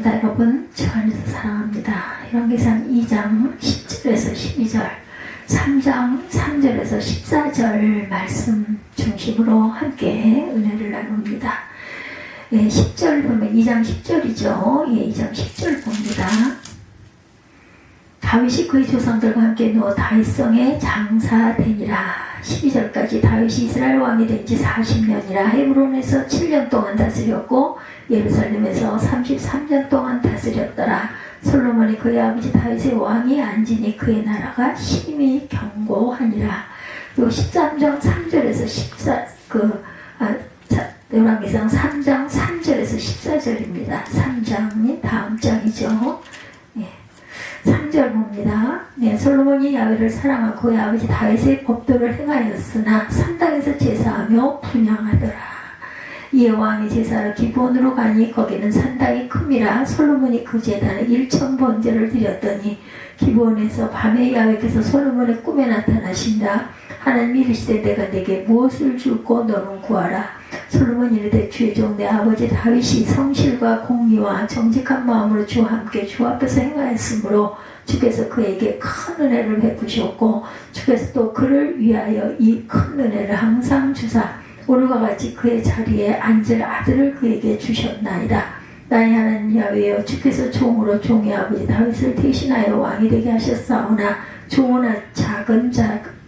반갑습니다. 여러분, 주 안에서 사랑합니다. 열왕기상 2장 10절에서 12절, 3장 3절에서 14절 말씀 중심으로 함께 은혜를 나눕니다. 10절 보면 2장 10절이죠. 2장 10절 봅니다. 다윗이 그의 조상들과 함께 누워 다윗성에 장사되니라. 12절까지 다윗이 이스라엘 왕이 된 지 40년이라. 헤브론에서 7년 동안 다스렸고 예루살렘에서 33년 동안 다스렸더라. 솔로몬이 그의 아버지 다윗의 왕이 앉으니 그의 나라가 심히 견고하니라. 요 13장 3절에서 열왕기상 3장 3절에서 14절입니다. 3장이 다음 장이죠. 3절 봅니다. 솔로몬이 야훼를 사랑하고 그의 아버지 다윗의 법도를 행하였으나 산당에서 제사하며 분향하더라. 이에 왕이 제사를 기브온으로 가니 거기는 산당이 큼이라. 솔로몬이 그 제단에 1000번제를 드렸더니 기브온에서 밤에 야훼께서 솔로몬의 꿈에 나타나신다. 하나님이 이르시되 내가 내게 무엇을 줄고 너는 구하라. 솔로몬이 이르되 주의 종 내 아버지 다윗이 성실과 공의와 정직한 마음으로 주와 함께 주 앞에서 행하였으므로 주께서 그에게 큰 은혜를 베푸셨고 주께서 또 그를 위하여 이 큰 은혜를 항상 주사 오늘과 같이 그의 자리에 앉을 아들을 그에게 주셨나이다. 나의 하나님 야훼여 주께서 종으로 종의 아버지 다윗을 대신하여 왕이 되게 하셨사오나 종은 작은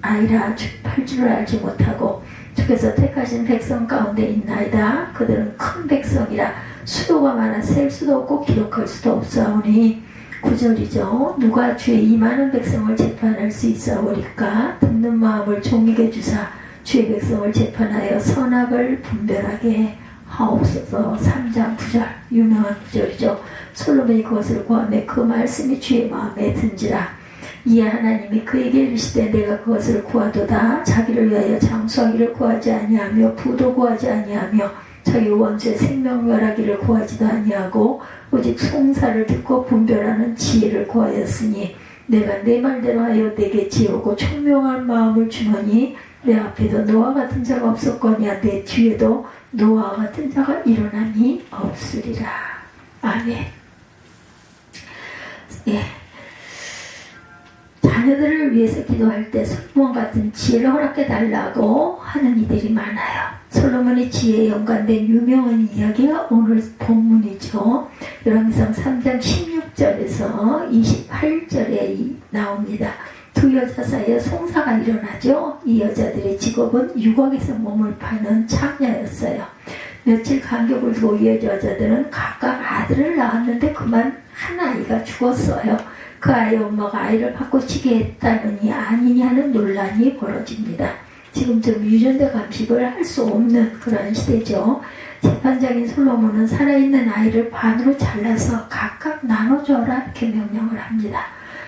아이라 팔 줄을 알지 못하고 주께서 택하신 백성 가운데 있나이다. 그들은 큰 백성이라 수도가 많아 셀 수도 없고 기록할 수도 없사오니. 9절이죠. 누가 주의 이 많은 백성을 재판할 수 있사오리까. 듣는 마음을 종에게 주사 주의 백성을 재판하여 선악을 분별하게 하옵소서. 3장 9절 유명한 구절이죠. 솔로몬이 그것을 구하며 그 말씀이 주의 마음에 든지라. 이에 하나님이 그에게 이르시되 내가 그것을 구하도다. 자기를 위하여 장수하기를 구하지 아니하며 부도 구하지 아니하며 자기 원수의 생명 멸하기를 구하지도 아니하고 오직 송사를 듣고 분별하는 지혜를 구하였으니 내가 내 말대로 하여 내게 지혜고 총명한 마음을 주노니 내 앞에도 노아 같은 자가 없었거니와 내 뒤에도 노아 같은 자가 일어나니 없으리라. 아멘. 자녀들을 위해서 기도할 때 솔로몬 같은 지혜를 허락해 달라고 하는 이들이 많아요. 솔로몬의 지혜에 연관된 유명한 이야기가 오늘 본문이죠. 열왕기상 3장 16절에서 28절에 나옵니다. 두 여자 사이에 송사가 일어나죠. 이 여자들의 직업은 유곽에서 몸을 파는 창녀였어요. 며칠 간격을 두고 이 여자들은 각각 아들을 낳았는데 그만 한 아이가 죽었어요. 그 아이의 엄마가 아이를 바꿔치기 했다느니 아니냐는 논란이 벌어집니다. 지금쯤 유전자 감식을 할 수 없는 그런 시대죠. 재판장인 솔로몬은 살아있는 아이를 반으로 잘라서 각각 나눠줘라 이렇게 명령을 합니다.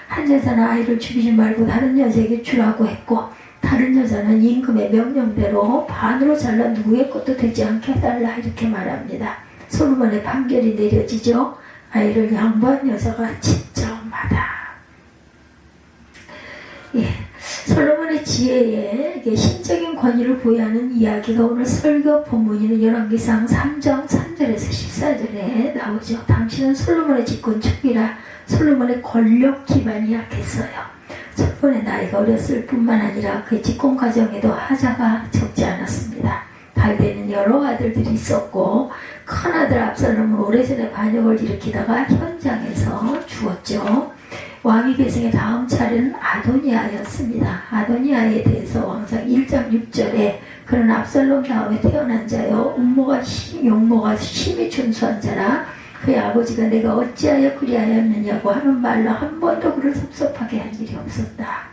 한 여자는 아이를 죽이지 말고 다른 여자에게 주라고 했고 다른 여자는 임금의 명령대로 반으로 잘라 누구의 것도 되지 않게 해달라 이렇게 말합니다. 솔로몬의 판결이 내려지죠. 아이를 양보한 여자가 집정마다. 솔로몬의 지혜에 신적인 권위를 부여하는 이야기가 오늘 설교 본문인 열왕기상 3장 3절에서 14절에 나오죠. 당시는 솔로몬의 집권 초기라 솔로몬의 권력 기반이 약했어요. 솔로몬의 나이가 어렸을 뿐만 아니라 그의 집권 과정에도 하자가 적지 않았습니다. 다윗에는 여러 아들들이 있었고 큰아들 압살롬은 오래전에 반역을 일으키다가 현장에서 죽었죠. 왕위 계승의 다음 차례는 아도니아였습니다. 아도니아에 대해서 왕상 1장 6절에 그는 압살롬 다음에 태어난 자요 용모가 심히 준수한 자라 그의 아버지가 내가 어찌하여 그리하였느냐고 하는 말로 한 번도 그를 섭섭하게 한 일이 없었다.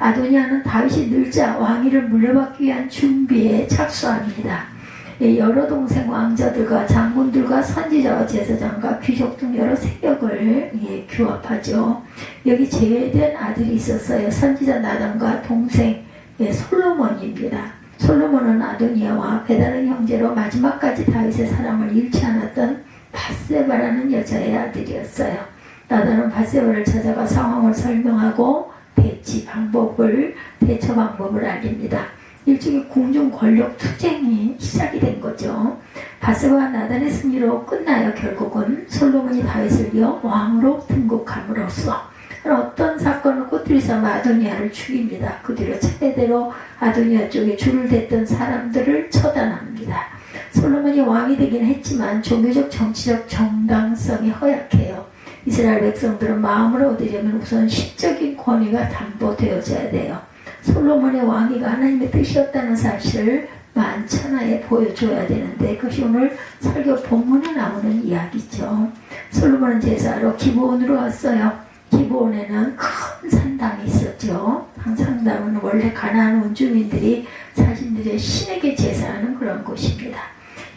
아도니아는 다윗이 늙자 왕위를 물려받기 위한 준비에 착수합니다. 여러 동생 왕자들과 장군들과 선지자와 제사장과 귀족 등 여러 세력을 규합하죠. 여기 제외된 아들이 있었어요. 선지자 나단과 동생 솔로몬입니다. 솔로몬은 아도니아와 배다른 형제로 마지막까지 다윗의 사랑을 잃지 않았던 밧세바라는 여자의 아들이었어요. 나단은 밧세바를 찾아가 상황을 설명하고 대처 방법을 알립니다. 일종의 궁중 권력 투쟁이 시작이 된 거죠. 바세바와 나단의 승리로 끝나요. 결국은 솔로몬이 다윗을 이어 왕으로 등극함으로써 어떤 사건을 꼬투리서 아도니아를 죽입니다. 그 뒤로 차례대로 아도니아 쪽에 줄을 댔던 사람들을 처단합니다. 솔로몬이 왕이 되긴 했지만 종교적 정치적 정당성이 허약해요. 이스라엘 백성들은 마음을 얻으려면 우선 시적인 권위가 담보되어져야 돼요. 솔로몬의 왕위가 하나님의 뜻이었다는 사실을 만천하에 보여줘야 되는데 그것이 오늘 설교 본문에 나오는 이야기죠. 솔로몬은 제사로 기브온으로 왔어요. 기브온에는 큰 산당이 있었죠. 산당은 원래 가나안 원주민들이 자신들의 신에게 제사하는 그런 곳입니다.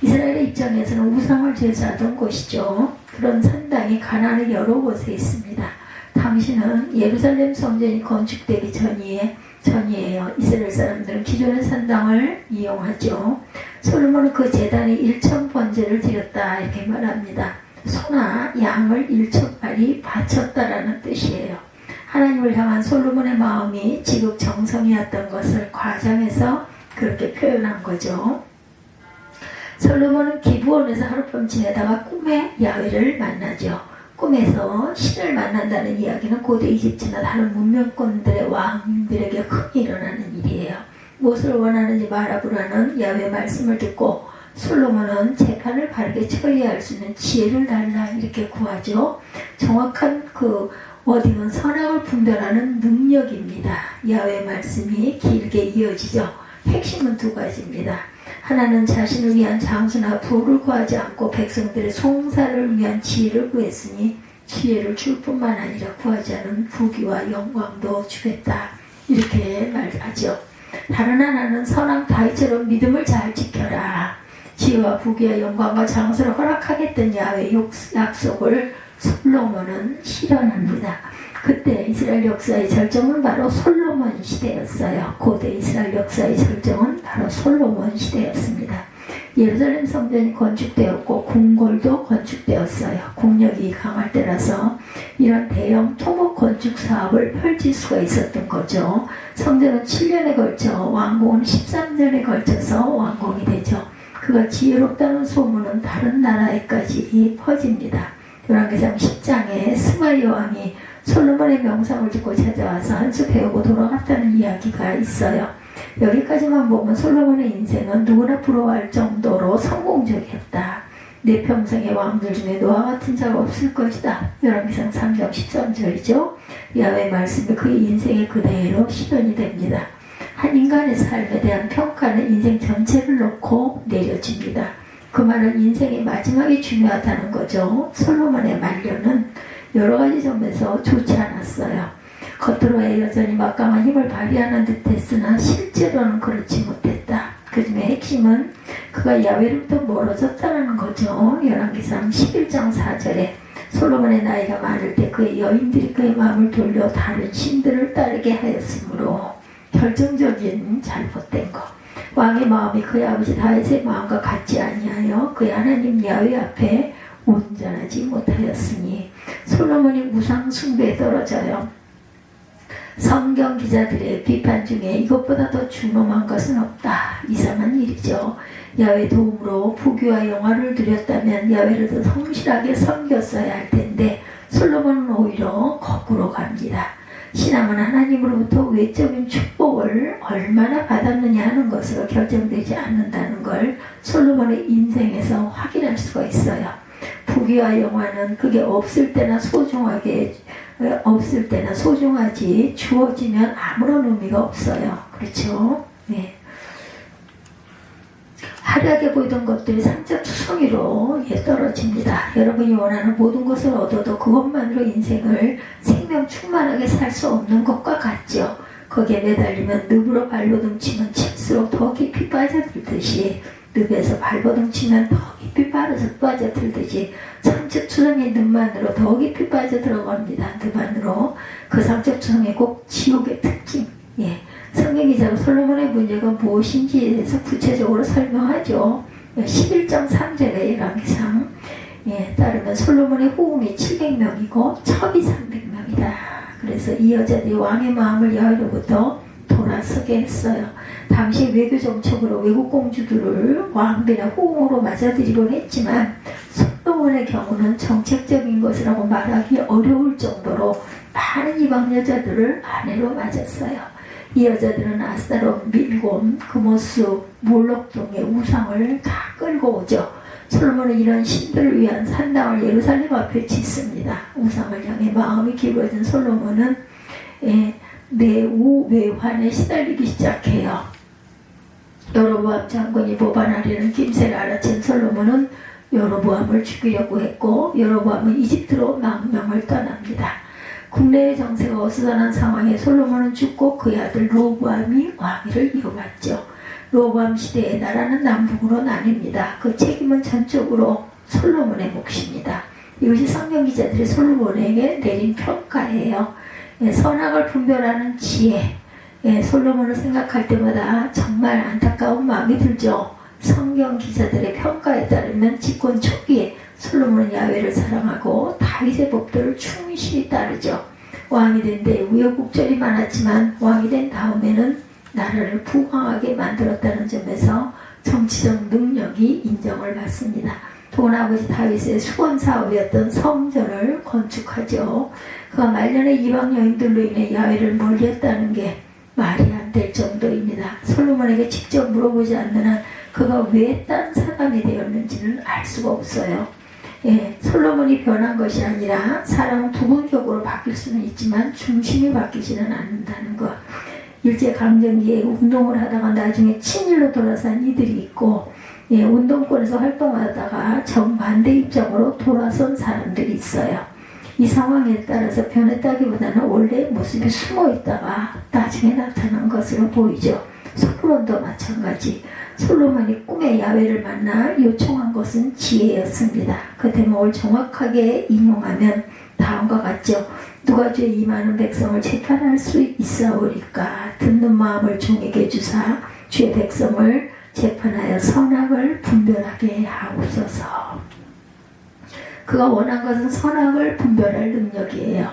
이스라엘의 입장에서는 우상을 제사하던 곳이죠. 그런 산당이 가나안의 여러 곳에 있습니다. 당시는 예루살렘 성전이 건축되기 전이에요. 이스라엘 사람들은 기존의 산당을 이용하죠. 솔로몬은 그 제단에 1,000번제를 드렸다 이렇게 말합니다. 소나 양을 1,000마리 바쳤다라는 뜻이에요. 하나님을 향한 솔로몬의 마음이 지극정성이었던 것을 과장해서 그렇게 표현한 거죠. 솔로몬은 기브온에서 하룻밤 지내다가 꿈에 야훼를 만나죠. 꿈에서 신을 만난다는 이야기는 고대 이집트나 다른 문명권들의 왕들에게 흔히 일어나는 일이에요. 무엇을 원하는지 말하보라는 야훼 말씀을 듣고 솔로몬은 재판을 바르게 처리할 수 있는 지혜를 달라 이렇게 구하죠. 정확한 그 워딩은 선악을 분별하는 능력입니다. 야훼 말씀이 길게 이어지죠. 핵심은 두 가지입니다. 하나는 자신을 위한 장수나 부를 구하지 않고 백성들의 송사를 위한 지혜를 구했으니 지혜를 줄 뿐만 아니라 구하지 않은 부귀와 영광도 주겠다 이렇게 말하죠. 다른 하나는 선왕 다윗처럼 믿음을 잘 지켜라. 지혜와 부귀와 영광과 장수를 허락하겠다는 야훼의 약속을 솔로몬은 실현합니다. 그때 이스라엘 역사의 절정은 바로 솔로몬 시대였어요. 고대 이스라엘 역사의 절정은 바로 솔로몬 시대였습니다. 예루살렘 성전이 건축되었고 궁궐도 건축되었어요. 국력이 강할 때라서 이런 대형 토목 건축 사업을 펼칠 수가 있었던 거죠. 성전은 7년에 걸쳐, 왕궁은 13년에 걸쳐서 완공이 되죠. 그가 지혜롭다는 소문은 다른 나라에까지 퍼집니다. 열왕기상 10장에 스바이 왕이 솔로몬의 명상을 듣고 찾아와서 한 수 배우고 돌아갔다는 이야기가 있어요. 여기까지만 보면 솔로몬의 인생은 누구나 부러워할 정도로 성공적이었다. 내 평생의 왕들 중에 노아 같은 자가 없을 것이다. 열왕기상 3장 13절이죠. 야훼의 말씀이 그의 인생에 그대로 실현이 됩니다. 한 인간의 삶에 대한 평가는 인생 전체를 놓고 내려집니다. 그 말은 인생의 마지막이 중요하다는 거죠. 솔로몬의 말년은 여러 가지 점에서 좋지 않았어요. 겉으로야 여전히 막강한 힘을 발휘하는 듯 했으나 실제로는 그렇지 못했다. 그 중에 핵심은 그가 야훼로부터 멀어졌다는 거죠. 열왕기상 11장 4절에 솔로몬의 나이가 많을 때 그의 여인들이 그의 마음을 돌려 다른 신들을 따르게 하였으므로 결정적인 잘못된 것. 왕의 마음이 그의 아버지 다윗의 마음과 같지 아니하여 그의 하나님 야훼 앞에 온전하지 못하였으니 솔로몬이 우상 숭배에 떨어져요. 성경 기자들의 비판 중에 이것보다 더 중엄한 것은 없다. 이상한 일이죠. 야훼 도움으로 부귀와 영화를 누렸다면 야훼를 더 성실하게 섬겼어야 할 텐데 솔로몬은 오히려 거꾸로 갑니다. 신앙은 하나님으로부터 외적인 축복을 얼마나 받았느냐 하는 것으로 결정되지 않는다는 걸 솔로몬의 인생에서 확인할 수가 있어요. 부귀와 영화는 그게 없을 때나 소중하지 주어지면 아무런 의미가 없어요. 그렇죠? 네. 화려하게 보이던 것들이 상처투성이로 떨어집니다. 여러분이 원하는 모든 것을 얻어도 그것만으로 인생을 생명 충만하게 살 수 없는 것과 같죠. 거기에 매달리면 늪으로 발버둥 치면 칠수록 더 깊이 빠져들듯이 늪에서 발버둥 치면 더 깊이 빠져들듯이 상처투성이 늪만으로 더 깊이 빠져들어갑니다. 늪 안으로. 그 상처투성이 꼭 지옥의 특징. 예. 성경 기자가 솔로몬의 문제가 무엇인지에 대해서 구체적으로 설명하죠. 11장 3절의 열왕기상 따르면 솔로몬의 호응이 700명이고 첩이 300명이다. 그래서 이 여자들이 왕의 마음을 야훼로부터 돌아서게 했어요. 당시 외교 정책으로 외국 공주들을 왕비나 호응으로 맞아들이곤 했지만 솔로몬의 경우는 정책적인 것이라고 말하기 어려울 정도로 많은 이방 여자들을 아내로 맞았어요. 이 여자들은 아스타롯, 밀곰, 그모스, 몰록 등의 우상을 다 끌고 오죠. 솔로몬은 이런 신들을 위한 산당을 예루살렘 앞에 짓습니다. 우상을 향해 마음이 기울어진 솔로몬은 매우 외환에 시달리기 시작해요. 여로보암 장군이 모반하려는 김새를 알아챈 솔로몬은 여로보암을 죽이려고 했고 여로보암은 이집트로 망명을 떠납니다. 국내의 정세가 어수선한 상황에 솔로몬은 죽고 그의 아들 르호보암이 왕위를 이어갔죠. 르호보암 시대에 나라는 남북으로 나뉩니다. 그 책임은 전적으로 솔로몬의 몫입니다. 이것이 성경 기자들이 솔로몬에게 내린 평가예요. 선악을 분별하는 지혜. 솔로몬을 생각할 때마다 정말 안타까운 마음이 들죠. 성경 기자들의 평가에 따르면 집권 초기에 솔로몬은 야훼를 사랑하고 다윗의 법도를 충실히 따르죠. 왕이 된 데 우여곡절이 많았지만 왕이 된 다음에는 나라를 부강하게 만들었다는 점에서 정치적 능력이 인정을 받습니다. 또 아버지 다윗의 수건 사업이었던 성전을 건축하죠. 그가 말년에 이방 여인들로 인해 야훼를 멀리했다는 게 말이 안 될 정도입니다. 솔로몬에게 직접 물어보지 않는 한 그가 왜 딴 사람이 되었는지는 알 수가 없어요. 솔로몬이 변한 것이 아니라 사람은 부분적으로 바뀔 수는 있지만 중심이 바뀌지는 않는다는 것. 일제강점기에 운동을 하다가 나중에 친일로 돌아선 이들이 있고 운동권에서 활동하다가 정반대 입장으로 돌아선 사람들이 있어요. 이 상황에 따라서 변했다기보다는 원래 모습이 숨어 있다가 나중에 나타난 것으로 보이죠. 솔로몬도 마찬가지. 솔로몬이 꿈에 야훼를 만나 요청한 것은 지혜였습니다. 그 대목을 정확하게 인용하면 다음과 같죠. 누가 죄 임하는 백성을 재판할 수 있사오리까. 듣는 마음을 종에게 주사 주의 백성을 재판하여 선악을 분별하게 하옵소서. 그가 원한 것은 선악을 분별할 능력이에요.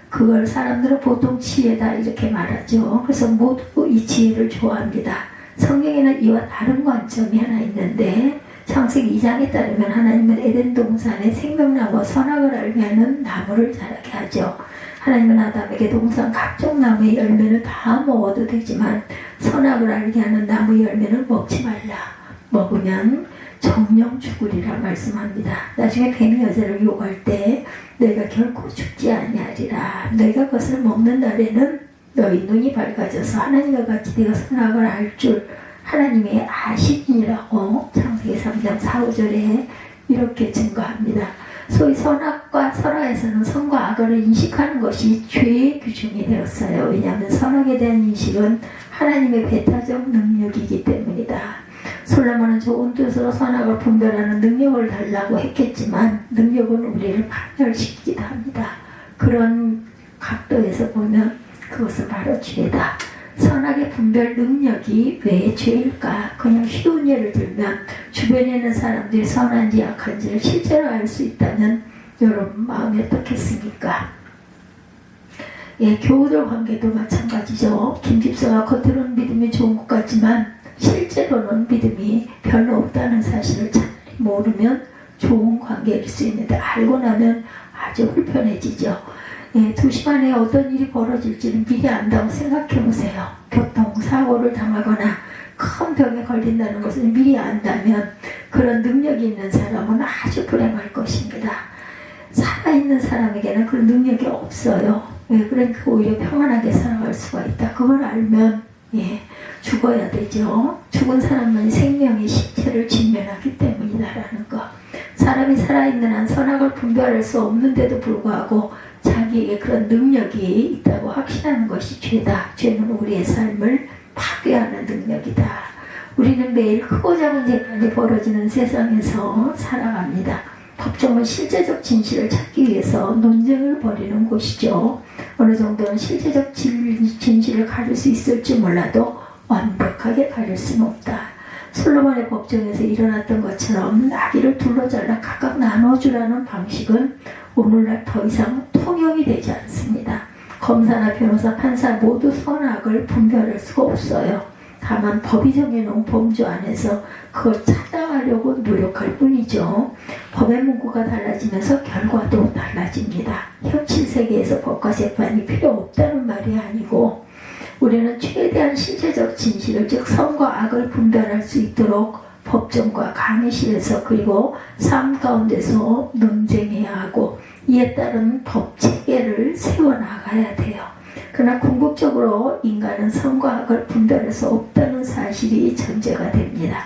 그걸 사람들은 보통 지혜다 이렇게 말하죠. 그래서 모두 이 지혜를 좋아합니다. 성경에는 이와 다른 관점이 하나 있는데 창세기 2장에 따르면 하나님은 에덴 동산에 생명나무와 선악을 알게 하는 나무를 자라게 하죠. 하나님은 아담에게 동산 각종 나무의 열매는 다 먹어도 되지만 선악을 알게 하는 나무 열매는 먹지 말라. 먹으면 정령 죽으리라 말씀합니다. 나중에 뱀이 여자를 유혹할 때 너희가 결코 죽지 아니하리라. 너희가 그것을 먹는 날에는 너희 눈이 밝아져서 하나님과 같이 네가 선악을 알 줄 하나님의 아시니라고 창세기 3장 4, 5절에 이렇게 증거합니다. 소위 선악과 선악에서는 선과 악을 인식하는 것이 죄의 규정이 되었어요. 왜냐하면 선악에 대한 인식은 하나님의 배타적 능력이기 때문이다. 솔로몬은 좋은 뜻으로 선악을 분별하는 능력을 달라고 했겠지만 능력은 우리를 파멸시키기도 합니다. 그런 각도에서 보면 그것은 바로 죄다. 선악의 분별 능력이 왜 죄일까? 그냥 쉬운 예를 들면 주변에 있는 사람들이 선한지 약한지를 실제로 알 수 있다면 여러분 마음이 어떻겠습니까? 교우들 관계도 마찬가지죠. 김집사가 겉으로는 믿음이 좋은 것 같지만 실제로는 믿음이 별로 없다는 사실을 차라리 모르면 좋은 관계일 수 있는데 알고 나면 아주 불편해지죠. 2시간 안에 어떤 일이 벌어질지는 미리 안다고 생각해보세요. 교통사고를 당하거나 큰 병에 걸린다는 것을 미리 안다면 그런 능력이 있는 사람은 아주 불행할 것입니다. 살아있는 사람에게는 그런 능력이 없어요. 그러니까 오히려 평안하게 살아갈 수가 있다. 그걸 알면 죽어야 되죠. 죽은 사람은 생명의 실체를 직면하기 때문이다라는 것. 사람이 살아있는 한 선악을 분별할 수 없는데도 불구하고 자기에게 그런 능력이 있다고 확신하는 것이 죄다. 죄는 우리의 삶을 파괴하는 능력이다. 우리는 매일 크고 작은 재판이 벌어지는 세상에서 살아갑니다. 법정은 실제적 진실을 찾기 위해서 논쟁을 벌이는 곳이죠. 어느 정도는 실제적 진실을 가릴 수 있을지 몰라도 완벽하게 가릴 수는 없다. 솔로몬의 법정에서 일어났던 것처럼 나귀를 둘러잘라 각각 나눠주라는 방식은 오늘날 더 이상 통용이 되지 않습니다. 검사나 변호사, 판사 모두 선악을 분별할 수가 없어요. 다만 법이 정해놓은 범주 안에서 그걸 찾아가려고 노력할 뿐이죠. 법의 문구가 달라지면서 결과도 달라집니다. 현실 세계에서 법과 재판이 필요 없다는 말이 아니고 우리는 최대한 신체적 진실을 즉 선과 악을 분별할 수 있도록 법정과 강의실에서 그리고 삶 가운데서 논쟁해야 하고 이에 따른 법 체계를 세워나가야 돼요. 그러나 궁극적으로 인간은 선과 악을 분별할 수 없다는 사실이 전제가 됩니다.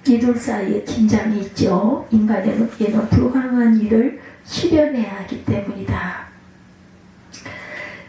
이 둘 사이에 긴장이 있죠. 인간에게는 불가능한 일을 실현해야 하기 때문이다.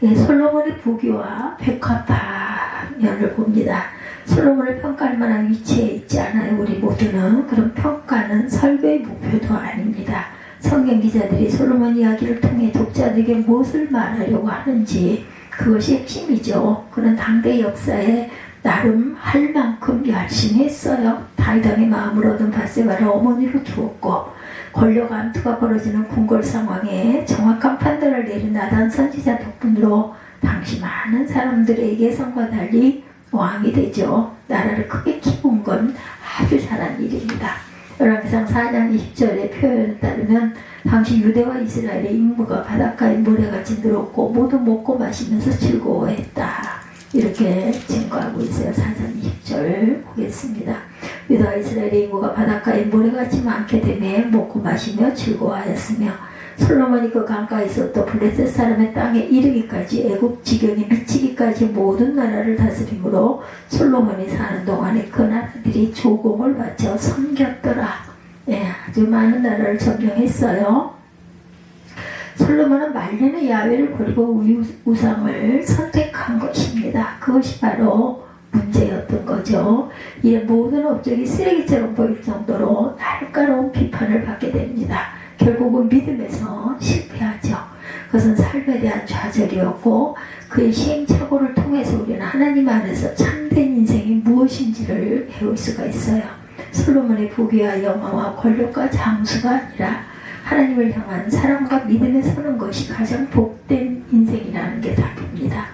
예, 솔로몬의 부귀와 백합화면을 봅니다. 솔로몬을 평가할 만한 위치에 있지 않아요. 우리 모두는. 그런 평가는 설교의 목표도 아닙니다. 성경 기자들이 솔로몬 이야기를 통해 독자들에게 무엇을 말하려고 하는지 그것이 핵심이죠. 그는 당대 역사에 나름 할 만큼 열심히 했어요. 다윗 왕의 마음을 얻은 밧세바를 어머니로 두었고 권력 암투가 벌어지는 궁궐 상황에 정확한 판단을 내린 나단 선지자 덕분으로 당시 많은 사람들의 예상과 달리 왕이 되죠. 나라를 크게 키운 건 아주 잘한 일입니다. 열왕기상 4장 20절의 표현에 따르면 당시 유대와 이스라엘의 인구가 바닷가에 모래같이 늘었고 모두 먹고 마시면서 즐거워했다. 이렇게 증거하고 있어요. 4장 20절 보겠습니다. 유다와 이스라엘의 인구가 바닷가에 모래같이 많게 되며 먹고 마시며 즐거워하였으며 솔로몬이 그 강가에 있었던 블레셋 사람의 땅에 이르기까지 애굽 지경에 미치기까지 모든 나라를 다스림으로 솔로몬이 사는 동안에 그 나라들이 조공을 바쳐 섬겼더라. 예, 아주 많은 나라를 점령했어요. 솔로몬은 말년에 야훼를 버리고 우상을 선택한 것입니다. 그것이 바로 문제였던 거죠. 이에 모든 업적이 쓰레기처럼 보일 정도로 날카로운 비판을 받게 됩니다. 결국은 믿음에서 실패하죠. 그것은 삶에 대한 좌절이었고 그의 시행착오를 통해서 우리는 하나님 안에서 참된 인생이 무엇인지를 배울 수가 있어요. 솔로몬의 부귀와 영화와 권력과 장수가 아니라 하나님을 향한 사랑과 믿음에 서는 것이 가장 복된 인생이라는 게 답입니다.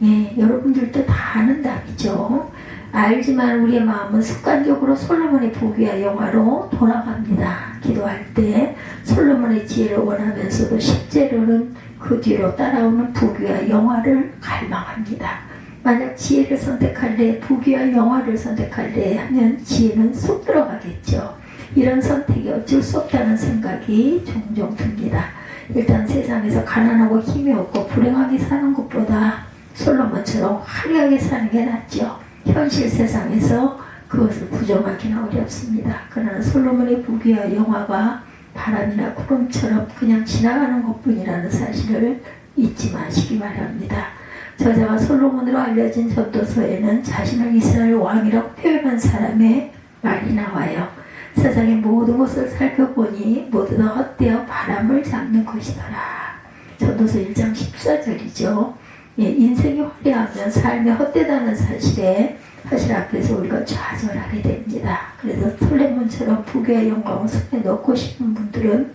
예, 여러분들도 다 아는 답이죠. 알지만 우리의 마음은 습관적으로 솔로몬의 부귀와 영화로 돌아갑니다. 기도할 때 솔로몬의 지혜를 원하면서도 실제로는 그 뒤로 따라오는 부귀와 영화를 갈망합니다. 만약 지혜를 선택할래, 부귀와 영화를 선택할래 하면 지혜는 쏙 들어가겠죠. 이런 선택이 어쩔 수 없다는 생각이 종종 듭니다. 일단 세상에서 가난하고 힘이 없고 불행하게 사는 것보다 솔로몬처럼 화려하게 사는 게 낫죠. 현실 세상에서 그것을 부정하기는 어렵습니다. 그러나 솔로몬의 부귀와 영화가 바람이나 구름처럼 그냥 지나가는 것뿐이라는 사실을 잊지 마시기 바랍니다. 저자가 솔로몬으로 알려진 전도서에는 자신을 이스라엘 왕이라고 표현한 사람의 말이 나와요. 세상의 모든 것을 살펴보니 모두 다 헛되어 바람을 잡는 것이더라. 전도서 1장 14절이죠. 예, 인생이 화려하면 삶이 헛되다는 사실 앞에서 우리가 좌절하게 됩니다. 그래서 솔로몬처럼 부귀와 영광을 손에 넣고 싶은 분들은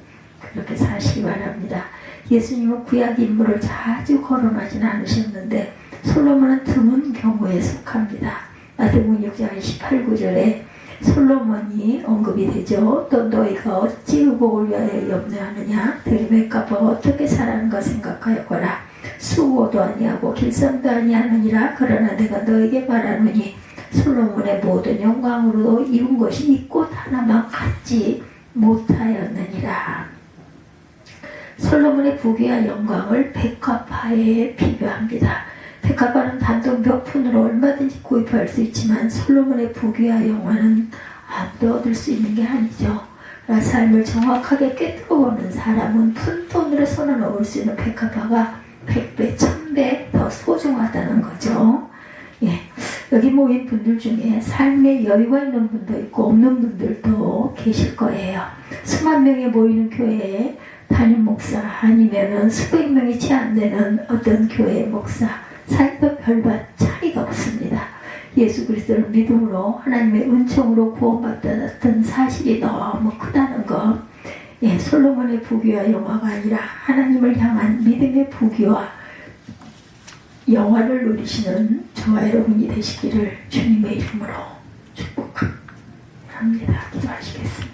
그렇게 사시기 바랍니다. 예수님은 구약 인물을 자주 거론하지는 않으셨는데 솔로몬은 드문 경우에 속합니다. 마태복음 6장 28, 9절에 솔로몬이 언급이 되죠. 또 너희가 어찌 의복을 위하여 염려하느냐? 들의 값과 어떻게 살아는가 생각하여거라. 수고도 아니하고 길쌈도 아니하느니라. 그러나 내가 너에게 말하노니 솔로몬의 모든 영광으로 이룬 것이 이 꽃 하나만 갖지 못하였느니라. 솔로몬의 부귀와 영광을 백합화에 비교합니다. 백합화는 단돈 몇 푼으로 얼마든지 구입할 수 있지만 솔로몬의 부귀와 영화는 아무도 얻을 수 있는 게 아니죠. 삶을 정확하게 꿰뚫어보는 사람은 푼돈으로 손을 넣을 수 있는 백합화가 100배, 1000배 더 소중하다는 거죠. 예, 여기 모인 분들 중에 삶에 여유가 있는 분도 있고 없는 분들도 계실 거예요. 수만 명이 모이는 교회에 담임 목사 아니면은 수백 명이 채 안 되는 어떤 교회의 목사 사이도 별반 차이가 없습니다. 예수 그리스도를 믿음으로 하나님의 은총으로 구원받았던 사실이 너무 크다는 것. 예, 솔로몬의 부귀와 영화가 아니라 하나님을 향한 믿음의 부귀와 영화를 누리시는 저와 여러분이 되시기를 주님의 이름으로 축복합니다. 기도하시겠습니다.